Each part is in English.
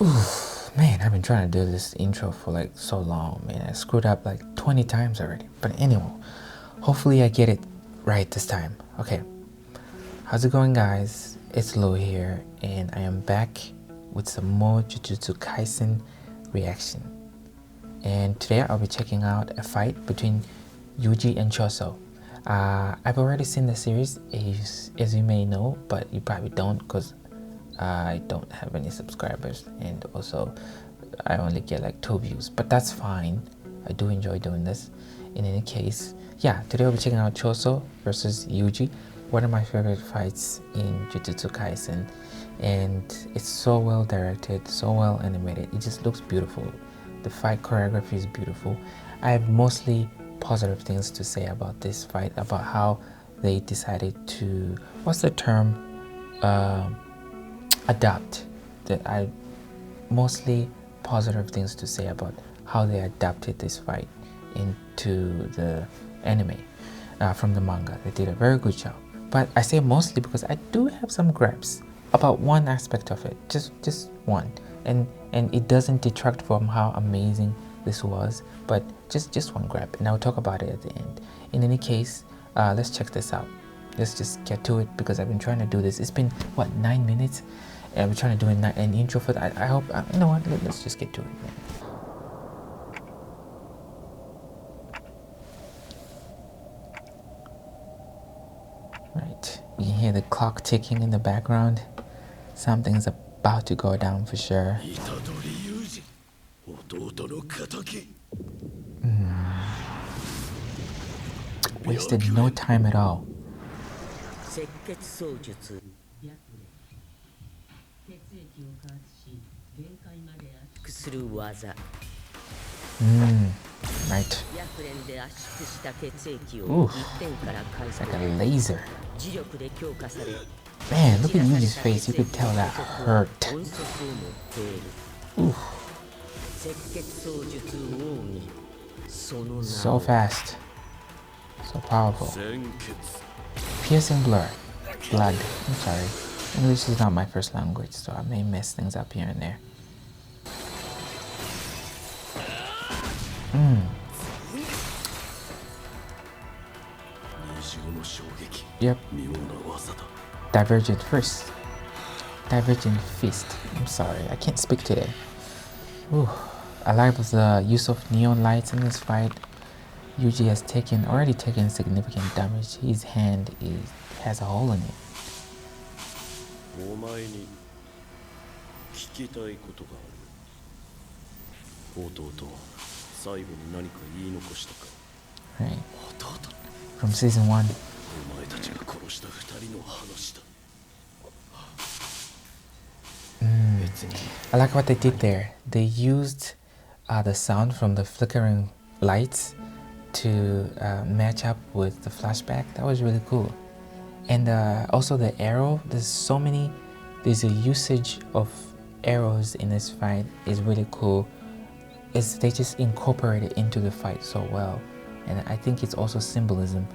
Oof, man, I've been trying to do this intro for like so long, man. I screwed up like 20 times already. But anyway, hopefully I get it right this time. Okay, how's it going, guys? It's Lo here, and I am back with some more Jujutsu Kaisen reaction. And today I'll be checking out a fight between Yuji and Choso. I've already seen the series, as you may know, but you probably don't because I don't have any subscribers, and also I only get like 2 views, but that's fine. I do enjoy doing this. In any case, yeah, today I'll be checking out Choso versus Yuji, one of my favorite fights in Jujutsu Kaisen, and it's so well directed, so well animated. It just looks beautiful. The fight choreography is beautiful. I have mostly positive things to say about this fight, about how they decided to, what's the term, adapt. That I mostly positive things to say about how they adapted this fight into the anime from the manga. They did a very good job. But I say mostly because I do have some gripes about one aspect of it, just one, and it doesn't detract from how amazing this was, but just one gripe, and I'll talk about it at the end. In any case, let's check this out. Let's just get to it because I've been trying to do this. It's been what, 9 minutes, and I've been trying to do an intro for that. I hope you know what. Let's just get to it. Right, you can hear the clock ticking in the background. Something's about to go down for sure. Wasted no time at all. Right. Ooh, it's like a laser. Man, look at Yuji's face. You could tell that hurt. Ooh. So fast. So powerful. Piercing blood. I'm sorry. English is not my first language, so I may mess things up here and there. Yep. Divergent fist. Divergent fist. I'm sorry, I can't speak today. Ooh. I like the use of neon lights in this fight. Yuji has already taken significant damage. His hand has a hole in it. Right. From season 1. I like what they did there. They used the sound from the flickering lights to match up with the flashback. That was really cool. And also the arrow, there's a usage of arrows in this fight is really cool. They just incorporate it into the fight so well. And I think it's also symbolism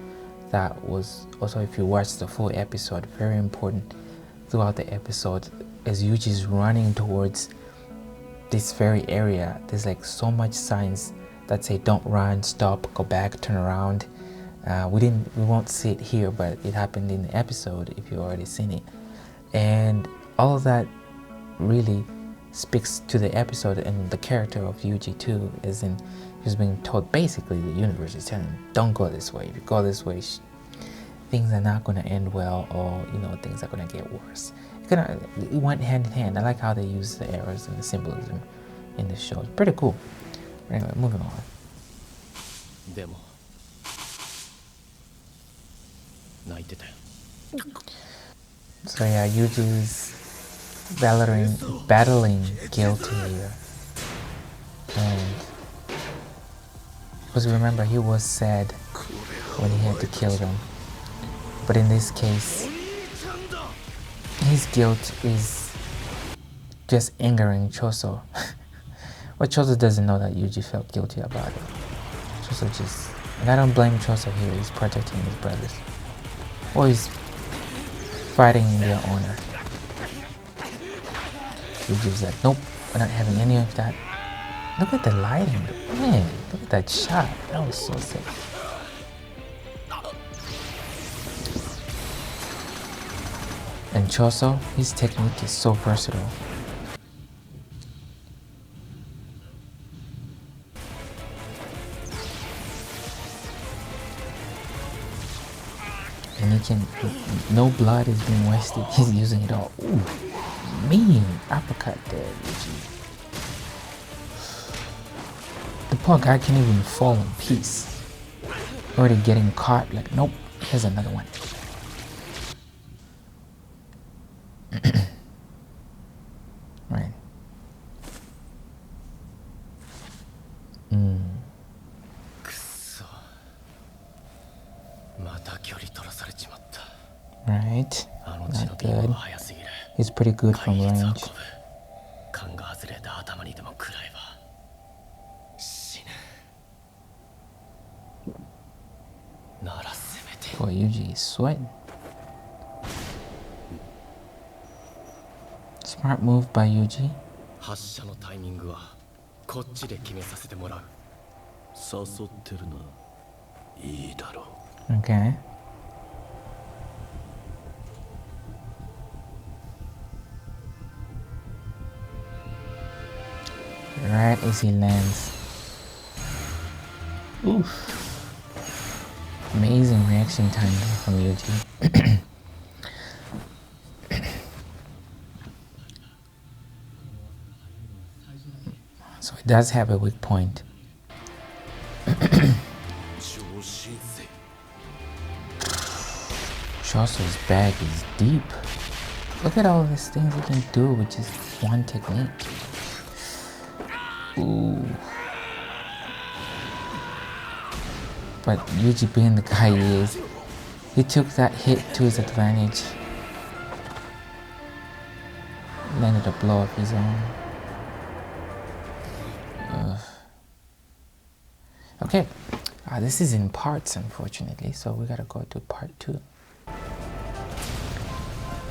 that was also, if you watch the full episode, very important throughout the episode. As Yuji's running towards this very area, there's like so much signs that say don't run, stop, go back, turn around. We won't see it here, but it happened in the episode if you've already seen it. And all of that really speaks to the episode and the character of Yuji too, as in he's being told, basically the universe is telling him, don't go this way. If you go this way, things are not going to end well, or things are going to get worse. It went hand in hand. I like how they use the arrows and the symbolism in this show. It's pretty cool. Anyway, moving on. So yeah, Yuji's battling guilty here. And because remember, he was sad when he had to kill them. But in this case, his guilt is just angering Choso. But Choso doesn't know that Yuji felt guilty about it. And I don't blame Choso here. He's protecting his brothers. Or he's fighting in their honor. Yuji was like, nope, we're not having any of that. Look at the lighting, man. Look at that shot. That was so sick. And Choso, his technique is so versatile. And he can, no blood is being wasted. He's using it all. Ooh, mean uppercut there, Yuji. The poor guy can't even fall in peace. Already getting caught, like, nope, here's another one. Right. Right. Not good. He's pretty good from range. Boy, Yuji is sweating. Smart move by Yuji. Okay. Right as he lands. Oof. Amazing reaction time from Yuji. So it does have a weak point. Choso's bag is deep. Look at all these things he can do with just one technique. Ooh. But Yuji, being the guy he is, he took that hit to his advantage. Landed a blow of his own. Okay, this is in parts, unfortunately, so we gotta go to part 2.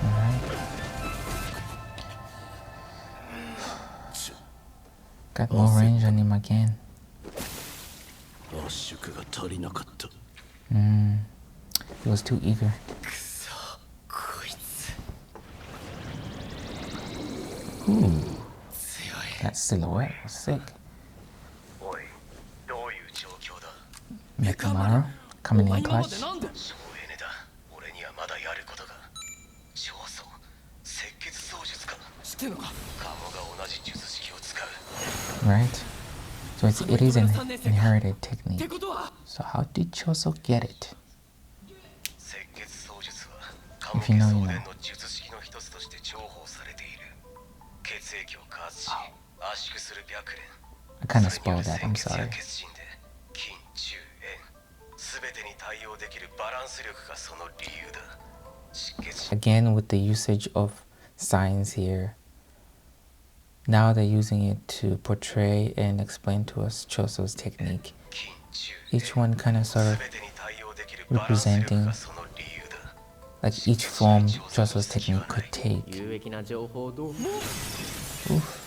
Alright. Got more range on him again. He was too eager. Ooh. That silhouette was sick. Mekamaru coming in clutch. Right? So it is an inherited technique. So how did Choso get it? If you know, you know. I kind of spoiled that, I'm sorry. Again, with the usage of signs here, now they're using it to portray and explain to us Choso's technique. Each one kind of sort of representing like each form Choso's technique could take. Oof.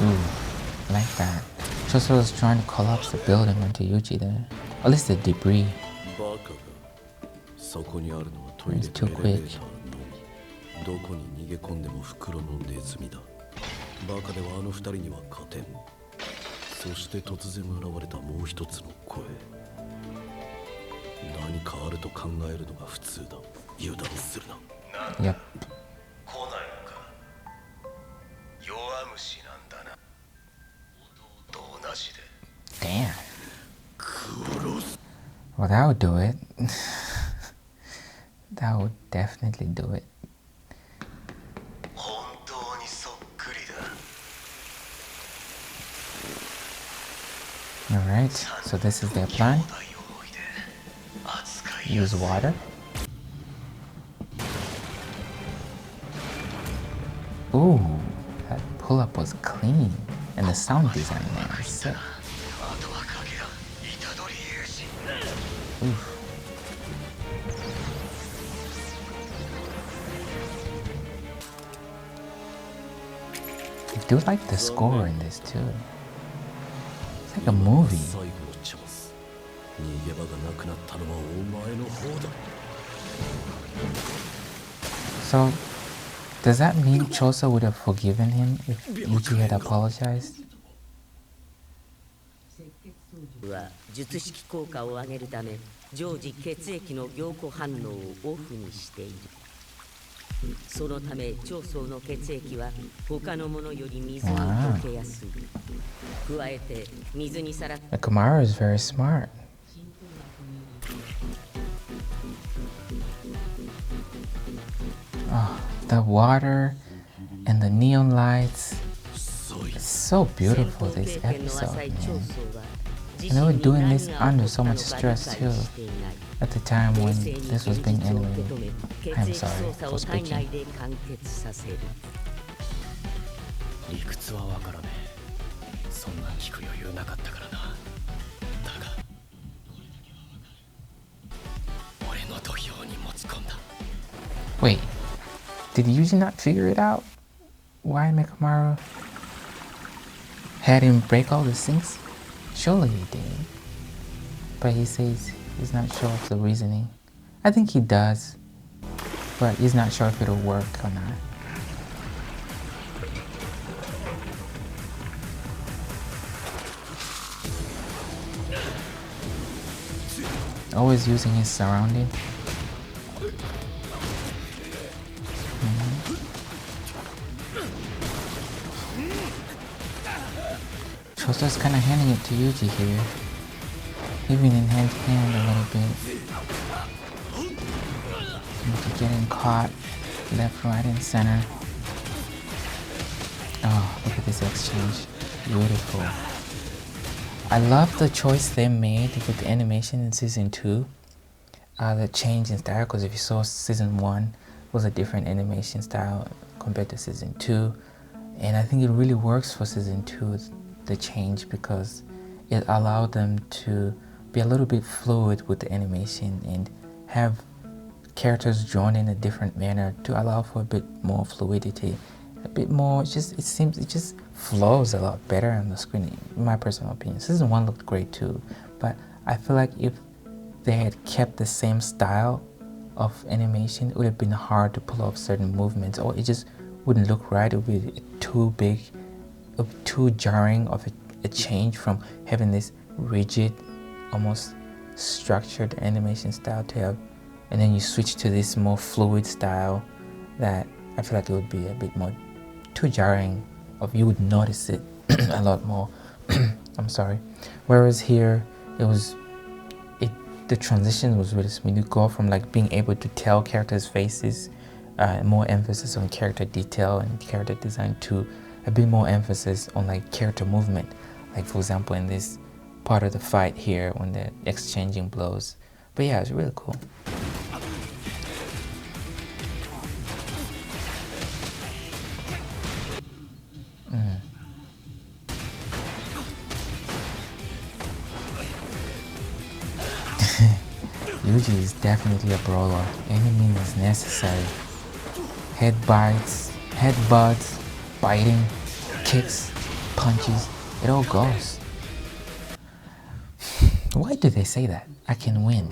Ooh, like that. Choso was trying to collapse the building onto Yuji there. At least the debris. It's too quick. Yep. Damn. Well, that would do it. That would definitely do it. Alright, so this is their plan. Use water. Ooh, that pull-up was clean. And the sound design, man, is sick. Oof. I do like the score in this too. It's like a movie. So, does that mean Choso would have forgiven him if Yuji had apologized? は術式効果を上げるため常時血液の凝固反応をオフにしている。そのため長宗の血液は他のものより水に溶けやすい。加えて水にさらっ Kamara is very smart. Oh, the water and the neon lights. It's so beautiful, this episode, man. And they were doing this under so much stress too. At the time when this was being animated. I'm sorry for speaking. 理屈はわからねえ。そんな聞く余裕なかったからな。だが俺の土俵に持ち込んだ。 Wait, did Yuji not figure it out? Why Mekamaru had him break all the sinks? Surely he did. But he says he's not sure of the reasoning. I think he does, but he's not sure if it'll work or not. Always using his surrounding. Choso's kind of handing it to Yuji here. Even in hand to hand a little bit. Yuji getting caught left, right, and center. Oh, look at this exchange. Beautiful. I love the choice they made with the animation in season 2. The change in style, because if you saw season 1 was a different animation style compared to season 2. And I think it really works for season 2, the change, because it allowed them to be a little bit fluid with the animation and have characters drawn in a different manner to allow for a bit more fluidity, a bit more, it just flows a lot better on the screen, in my personal opinion. Season 1 looked great too, but I feel like if they had kept the same style of animation, it would have been hard to pull off certain movements, or it just wouldn't look right. It would be too big, too jarring of a change from having this rigid, almost structured animation style to have, and then you switch to this more fluid style that I feel like it would be a bit more too jarring, of you would notice it a lot more. I'm sorry. Whereas here, the transition was really smooth. You go from like being able to tell characters' faces, more emphasis on character detail and character design, to a bit more emphasis on like character movement. Like for example, in this part of the fight here when they're exchanging blows. But yeah, it's really cool. Yuji is definitely a brawler. Any means necessary. Headbutts, biting, kicks, punches, it all goes. Why do they say that? I can win.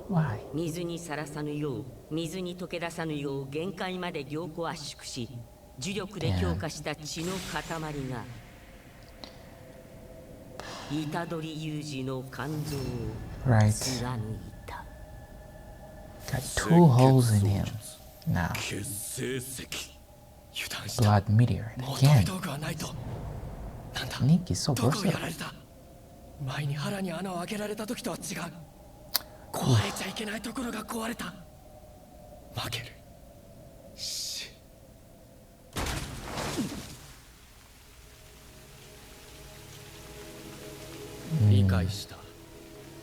Why? 水にさらさぬよう、水に溶け出さぬよう限界まで凝固圧縮し、呪力で強化した血の塊が虎杖裕二の肝臓を貫いた。Got 2 holes in him. Now, blood meteor again. Nick is so versatile. 前に腹に穴を開けられた時とは違う。壊れちゃいけないところが壊れた。負ける。し。理解した。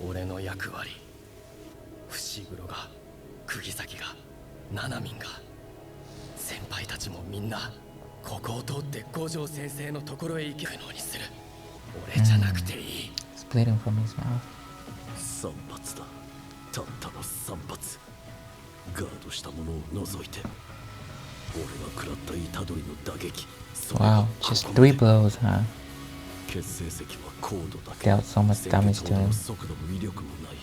俺の役割。伏黒が、釘崎が、七海が、先輩たちもみんなここを通って五条先生のところへ行くのにする。俺じゃなくていい。Splitting from his mouth. 3発だ。たったの3発。ガードしたものを除いて、俺が食らった虎杖の打撃。Wow, just 3 blows, huh? 結成石は高度だけ。 Dealt so much damage to him. 速度も威力もない。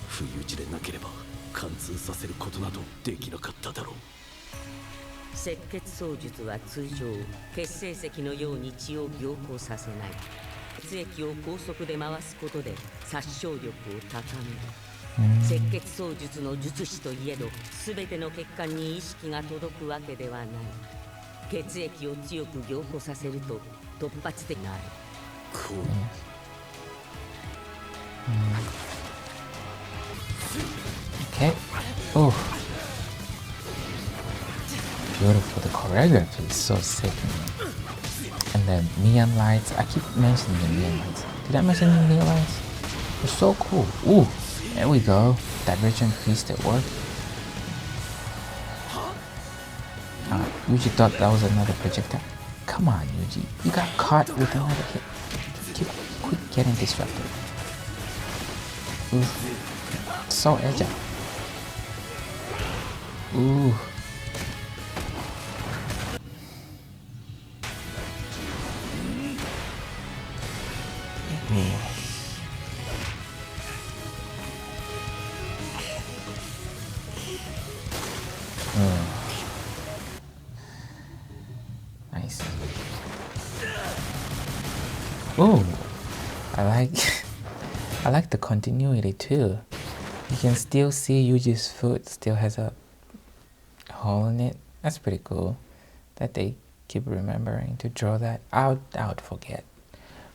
不意打ちでなければ貫通させることなどできなかっただろう。赤血操術は通常結成石のように血を凝固させない。血液を高速で回すことで殺傷力を高める。赤血操術の術師といえど全ての血管に意識が届くわけではない。血液を強く凝固させると突発的になる。Okay. Oh. Beautiful. The choreography is so sick. And the neon lights. I keep mentioning the neon lights. Did I mention the neon lights? They're so cool. Ooh. There we go. Divergent feast at work. Yuji thought that was another projectile. Come on, Yuji. You got caught with another hit. Quit getting distracted. Ooh. So agile. Ooh. Nice. Oh, I like the continuity too. You can still see Yuji's foot still has a hole in it. That's pretty cool that they keep remembering to draw that. I would forget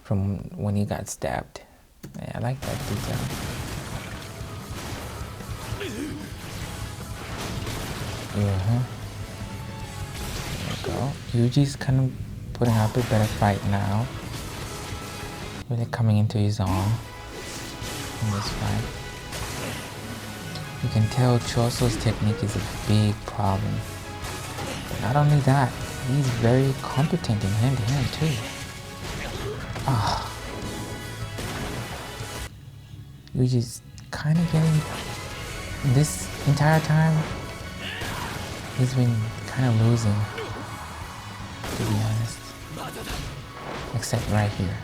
from when he got stabbed. Yeah, I like that detail. There we go. Yuji's kind of putting up a better fight now. Really coming into his own in this fight. You can tell Choso's technique is a big problem. Not only that, he's very competent in hand-to-hand too. Yuji's kind of getting, this entire time, he's been kind of losing, to be honest. Except right here.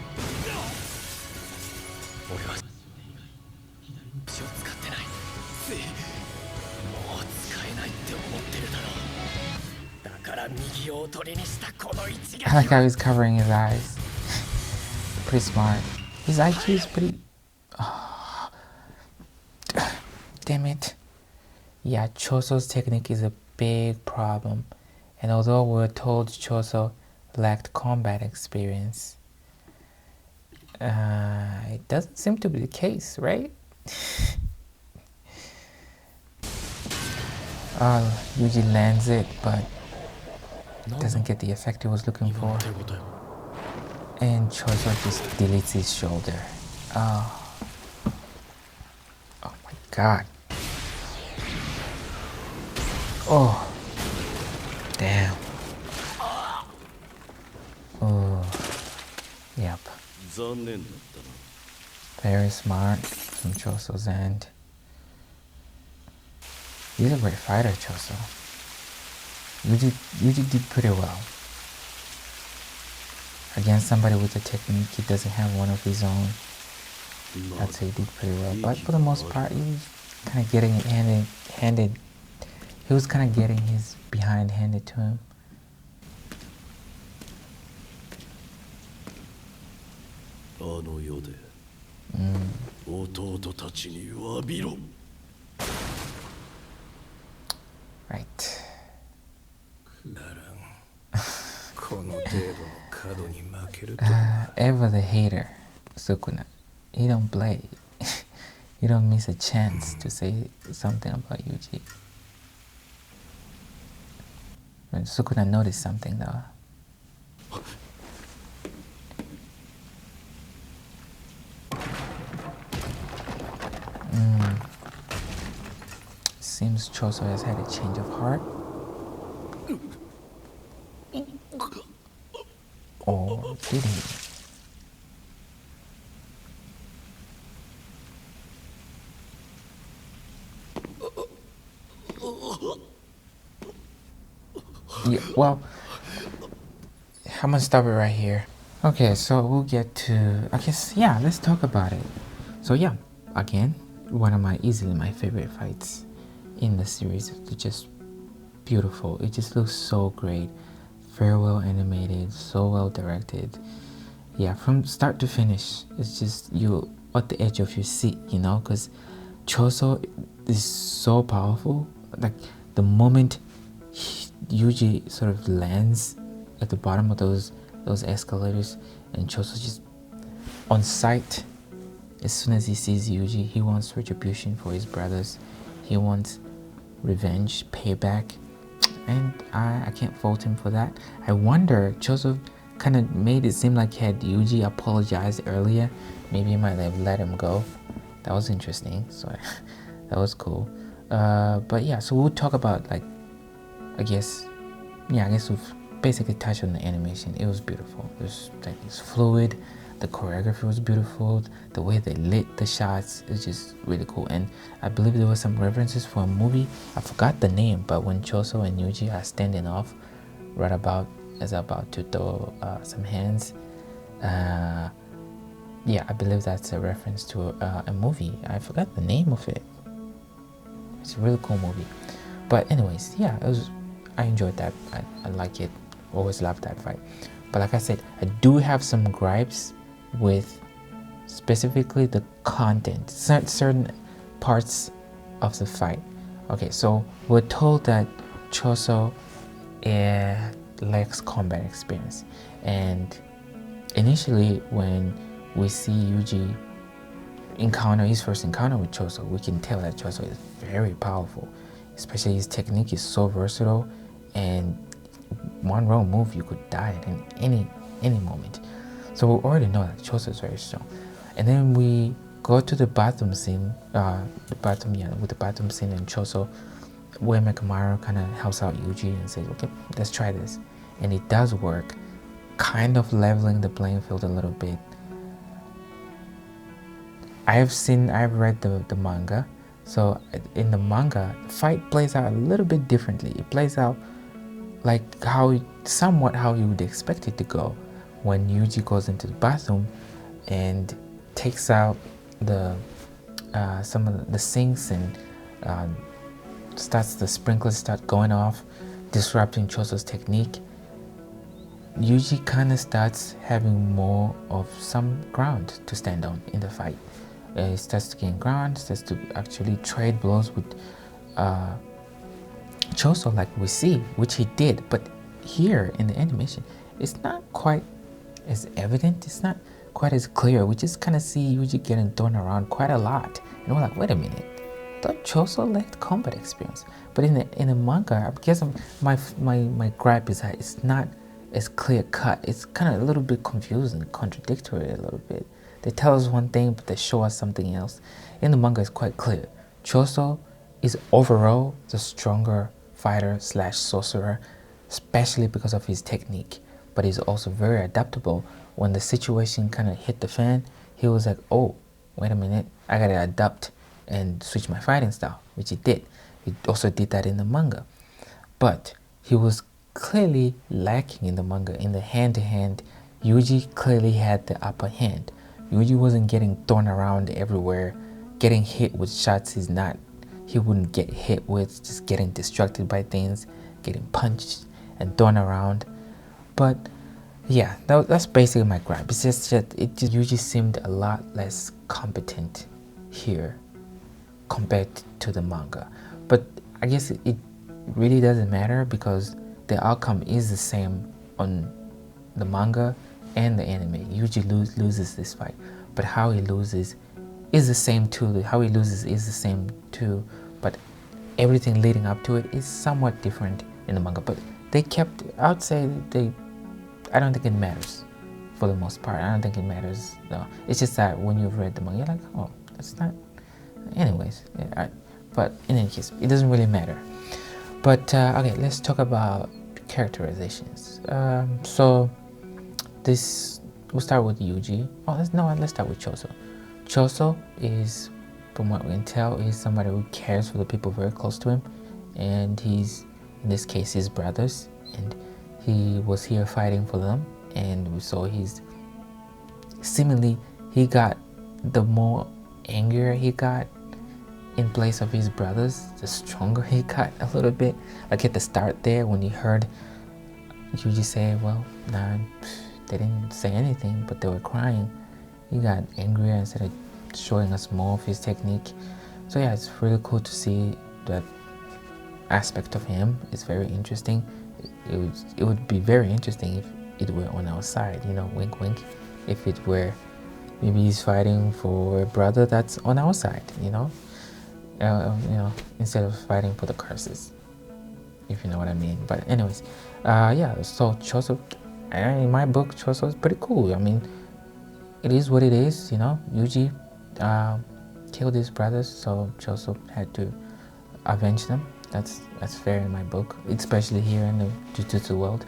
I like how he's covering his eyes. Pretty smart. His IQ is pretty... Oh. Damn it. Yeah, Choso's technique is a big problem. And although we're told Choso lacked combat experience, it doesn't seem to be the case, right? Yuji lands it, but doesn't get the effect he was looking for. And Choso just deletes his shoulder. Oh my god. Oh. Damn. Oh. Yep. Very smart from Choso's end. He's a great fighter, Choso. Yuji did pretty well. Against somebody with a technique he doesn't have one of his own. I'd say he did pretty well. But for the most part, he was kind of getting it handed. He was kind of getting his behind handed to him. Right. Ever the hater, Sukuna. He don't play. You don't miss a chance to say something about Yuji. When Sukuna noticed something though. Seems Choso has had a change of heart. Or did he? Yeah, well, I'm gonna stop it right here. Okay, so we'll get to, I guess, yeah, let's talk about it. So yeah, again, one of easily my favorite fights in the series. It's just beautiful. It just looks so great. Very well animated, so well directed. Yeah, from start to finish, it's just you at the edge of your seat, because Choso is so powerful. Like the moment Yuji sort of lands at the bottom of those escalators, and Choso just on sight. As soon as he sees Yuji, he wants retribution for his brothers. He wants revenge, payback, and I can't fault him for that. I wonder, Choso kind of made it seem like had Yuji apologized earlier, maybe he might have let him go. That was interesting. So that was cool. But yeah, so we'll talk about I guess we've basically touched on the animation. It was beautiful. It's fluid. The choreography was beautiful. The way they lit the shots is just really cool. And I believe there were some references for a movie. I forgot the name, but when Choso and Yuji are standing off, right about to throw some hands, yeah, I believe that's a reference to a movie. I forgot the name of it. It's a really cool movie. But anyways, yeah, I enjoyed that. I like it. Always loved that fight. But like I said, I do have some gripes with specifically the content, certain parts of the fight. Okay, so we're told that Choso lacks combat experience, and initially when we see Yuji his first encounter with Choso, we can tell that Choso is very powerful, especially his technique is so versatile, and one wrong move you could die at any moment. So we already know that Choso is very strong. And then we go to the bathroom scene, with the bathroom scene and Choso, where Mechamaru kind of helps out Yuji and says, okay, let's try this. And it does work, kind of leveling the playing field a little bit. I've read the manga. So in the manga, the fight plays out a little bit differently. It plays out like somewhat how you would expect it to go, when Yuji goes into the bathroom and takes out some of the sinks and the sprinklers start going off, disrupting Choso's technique. Yuji kind of starts having more of some ground to stand on in the fight. He starts to gain ground, starts to actually trade blows with Choso, like we see, which he did. But here in the animation, it's not quite as evident. It's not quite as clear. We just kind of see Yuji getting thrown around quite a lot, and we're like, wait a minute, I thought Choso lacked combat experience. But in the manga, I guess my gripe is that it's not as clear cut. It's kind of a little bit confusing, contradictory a little bit. They tell us one thing, but they show us something else. In the manga, it's quite clear. Choso is overall the stronger fighter / sorcerer, especially because of his technique. But he's also very adaptable. When the situation kind of hit the fan, he was like, oh, wait a minute, I gotta adapt and switch my fighting style, which he did. He also did that in the manga. But he was clearly lacking in the manga. In the hand-to-hand, Yuji clearly had the upper hand. Yuji wasn't getting thrown around everywhere, getting hit with shots he wouldn't get hit with, just getting distracted by things, getting punched and thrown around. But yeah, that's basically my gripe. It's just that Yuji seemed a lot less competent here compared to the manga. But I guess it really doesn't matter, because the outcome is the same on the manga and the anime. Yuji loses this fight, but how he loses is the same too. How he loses is the same too, but everything leading up to it is somewhat different in the manga. But I would say I don't think it matters for the most part. I don't think it matters. No, it's just that when you've read the manga, you're like, oh, that's not. Anyways, but in any case, it doesn't really matter. But okay, let's talk about characterizations. So this, we'll start with Yuji. Oh, let's start with Choso. Choso is, from what we can tell, he's somebody who cares for the people very close to him, and he's, in this case, his brothers, and he was here fighting for them, and so he's seemingly, he got, the more angrier he got in place of his brothers, the stronger he got a little bit. Like at the start there, when he heard Yuji say, well, nah, they didn't say anything, but they were crying, he got angrier and started showing us more of his technique. So yeah, it's really cool to see that aspect of him. It's very interesting. It would be very interesting if it were on our side, you know, wink wink, if it were, maybe he's fighting for a brother that's on our side, you know, instead of fighting for the curses, if you know what I mean. But anyways, yeah, so Choso, in my book, Choso is pretty cool. I mean, it is what it is, you know. Yuji killed his brothers, so Choso had to avenge them. That's fair in my book, especially here in the Jujutsu world.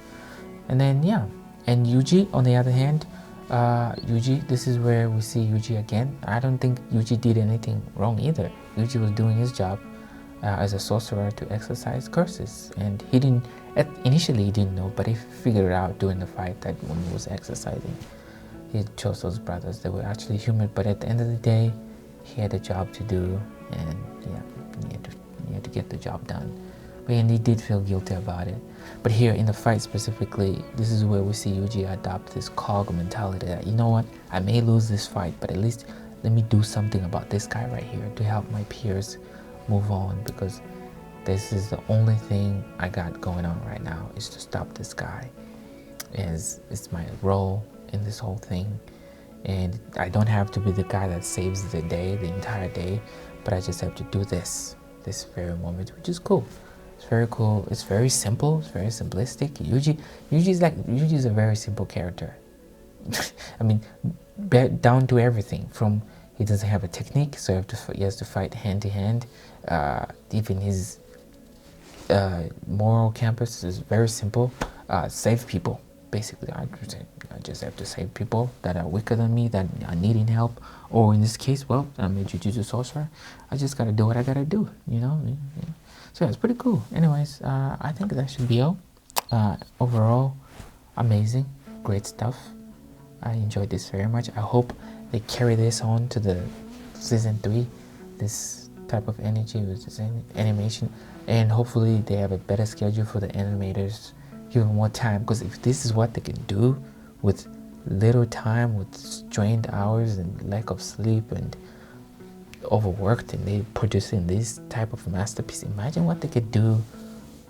And then yeah, and Yuji, on the other hand, Yuji, this is where we see Yuji again. I don't think Yuji did anything wrong either. Yuji was doing his job as a sorcerer to exercise curses, and he didn't, initially he didn't know, but he figured it out during the fight that when he was exercising, he chose those brothers. They were actually human, but at the end of the day, he had a job to do, and yeah, he had to get the job done. But and he did feel guilty about it. But here in the fight specifically, this is where we see Yuji adopt this cog mentality that, you know what, I may lose this fight, but at least let me do something about this guy right here to help my peers move on, because this is the only thing I got going on right now, is to stop this guy. It's my role in this whole thing, and I don't have to be the guy that saves the day, the entire day, but I just have to do this very moment, which is cool. It's very cool. It's very simple. It's very simplistic. Yuji's a very simple character. I mean, down to everything. From, he doesn't have a technique, so he has to fight hand to hand. Even his moral compass is very simple. Save people, basically. I just have to save people that are weaker than me, that are needing help. Or in this case, well, I'm a Jujutsu sorcerer. I just gotta do what I gotta do, you know? Yeah. So yeah, it's pretty cool. Anyways, I think that should be all. Overall, amazing, great stuff. I enjoyed this very much. I hope they carry this on to the season 3, this type of energy with this animation, and hopefully they have a better schedule for the animators, give them more time, because if this is what they can do with little time, with strained hours and lack of sleep and overworked, and they producing this type of masterpiece, imagine what they could do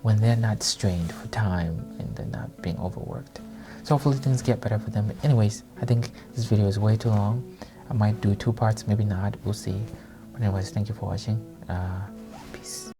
when they're not strained for time and they're not being overworked. So hopefully things get better for them. But anyways, I think this video is way too long. I might do 2 parts, maybe not, we'll see. But anyways, thank you for watching. Peace.